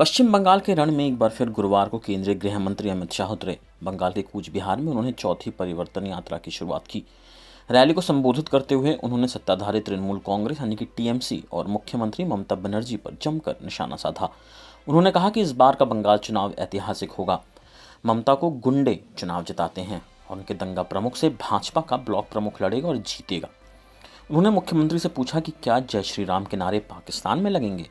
पश्चिम बंगाल के रण में एक बार फिर गुरुवार को केंद्रीय गृह मंत्री अमित शाह उतरे। बंगाल के कूच बिहार में उन्होंने चौथी परिवर्तन यात्रा की शुरुआत की। रैली को संबोधित करते हुए उन्होंने सत्ताधारी तृणमूल कांग्रेस यानी कि टीएमसी और मुख्यमंत्री ममता बनर्जी पर जमकर निशाना साधा। उन्होंने कहा कि इस बार का बंगाल चुनाव ऐतिहासिक होगा। ममता को गुंडे चुनाव जिताते हैं और उनके दंगा प्रमुख से भाजपा का ब्लॉक प्रमुख लड़ेगा और जीतेगा। उन्होंने मुख्यमंत्री से पूछा कि क्या जय श्री राम के नारे पाकिस्तान में लगेंगे।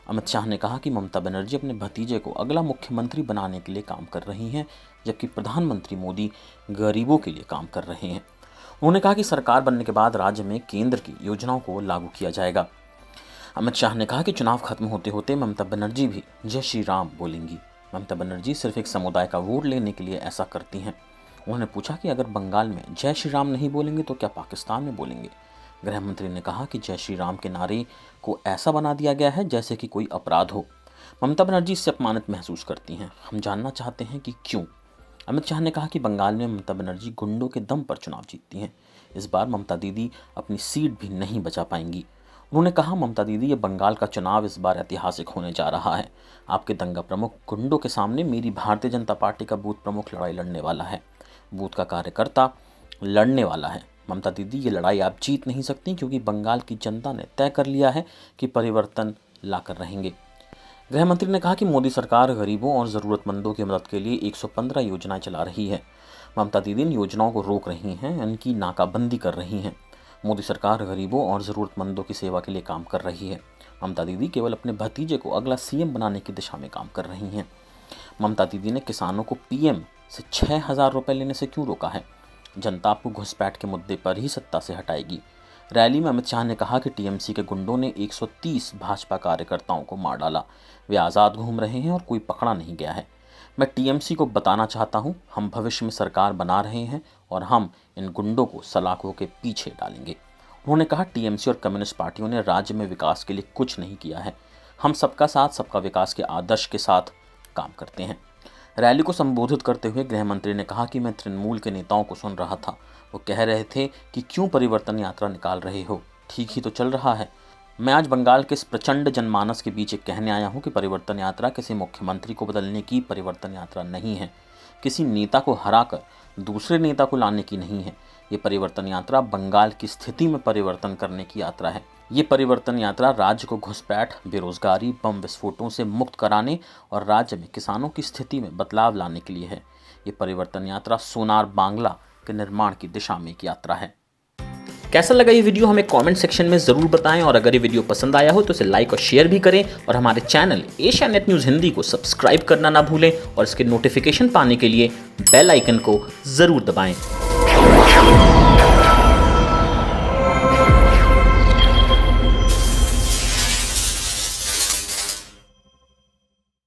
अमित शाह ने कहा कि ममता बनर्जी अपने भतीजे को अगला मुख्यमंत्री बनाने के लिए काम कर रही हैं, जबकि प्रधानमंत्री मोदी गरीबों के लिए काम कर रहे हैं। उन्होंने कहा कि सरकार बनने के बाद राज्य में केंद्र की योजनाओं को लागू किया जाएगा। अमित शाह ने कहा कि चुनाव खत्म होते होते ममता बनर्जी भी जय श्री राम बोलेंगी। ममता बनर्जी सिर्फ एक समुदाय का वोट लेने के लिए ऐसा करती हैं। उन्होंने पूछा कि अगर बंगाल में जय श्री राम नहीं बोलेंगे तो क्या पाकिस्तान में बोलेंगे। गृह मंत्री ने कहा कि जय श्री राम के नारे को ऐसा बना दिया गया है जैसे कि कोई अपराध हो। ममता बनर्जी इससे अपमानित महसूस करती हैं। हम जानना चाहते हैं कि क्यों। अमित शाह ने कहा कि बंगाल में ममता बनर्जी गुंडों के दम पर चुनाव जीतती हैं। इस बार ममता दीदी अपनी सीट भी नहीं बचा पाएंगी। उन्होंने कहा, ममता दीदी, ये बंगाल का चुनाव इस बार ऐतिहासिक होने जा रहा है। आपके दंगा प्रमुख गुंडों के सामने मेरी भारतीय जनता पार्टी का बूथ प्रमुख लड़ाई लड़ने वाला है, बूथ का कार्यकर्ता लड़ने वाला है। ममता दीदी, ये लड़ाई आप जीत नहीं सकती, क्योंकि बंगाल की जनता ने तय कर लिया है कि परिवर्तन लाकर रहेंगे। गृह मंत्री ने कहा कि मोदी सरकार गरीबों और ज़रूरतमंदों की मदद के लिए 115 योजनाएं चला रही है। ममता दीदी इन योजनाओं को रोक रही हैं, इनकी नाकाबंदी कर रही हैं। मोदी सरकार गरीबों और ज़रूरतमंदों की सेवा के लिए काम कर रही है। ममता दीदी केवल अपने भतीजे को अगला सीएम बनाने की दिशा में काम कर रही हैं। ममता दीदी ने किसानों को पीएम से 6,000 रुपये लेने से क्यों रोका है। जनता आपको घुसपैठ के मुद्दे पर ही सत्ता से हटाएगी। रैली में अमित शाह ने कहा कि टीएमसी के गुंडों ने 130 भाजपा कार्यकर्ताओं को मार डाला। वे आज़ाद घूम रहे हैं और कोई पकड़ा नहीं गया है। मैं टीएमसी को बताना चाहता हूं, हम भविष्य में सरकार बना रहे हैं और हम इन गुंडों को सलाखों के पीछे डालेंगे। उन्होंने कहा, टीएमसी और कम्युनिस्ट पार्टियों ने राज्य में विकास के लिए कुछ नहीं किया है। हम सबका साथ सबका विकास के आदर्श के साथ काम करते हैं। रैली को संबोधित करते हुए गृह मंत्री ने कहा कि मैं तृणमूल के नेताओं को सुन रहा था। वो कह रहे थे कि क्यों परिवर्तन यात्रा निकाल रहे हो, ठीक ही तो चल रहा है। मैं आज बंगाल के इस प्रचंड जनमानस के बीच कहने आया हूं कि परिवर्तन यात्रा किसी मुख्यमंत्री को बदलने की परिवर्तन यात्रा नहीं है, किसी नेता को हराकर दूसरे नेता को लाने की नहीं है। ये परिवर्तन यात्रा बंगाल की स्थिति में परिवर्तन करने की यात्रा है। ये परिवर्तन यात्रा राज्य को घुसपैठ, बेरोजगारी, बम विस्फोटों से मुक्त कराने और राज्य में किसानों की स्थिति में बदलाव लाने के लिए है। ये परिवर्तन यात्रा सोनार बांग्ला के निर्माण की दिशा में एक यात्रा है। कैसा लगा ये वीडियो हमें कमेंट सेक्शन में ज़रूर बताएं, और अगर ये वीडियो पसंद आया हो तो इसे लाइक और शेयर भी करें, और हमारे channel Asia net news Hindi को सब्सक्राइब करना ना भूलें, और इसके नोटिफिकेशन पाने के लिए बेल आइकन को ज़रूर दबाएं।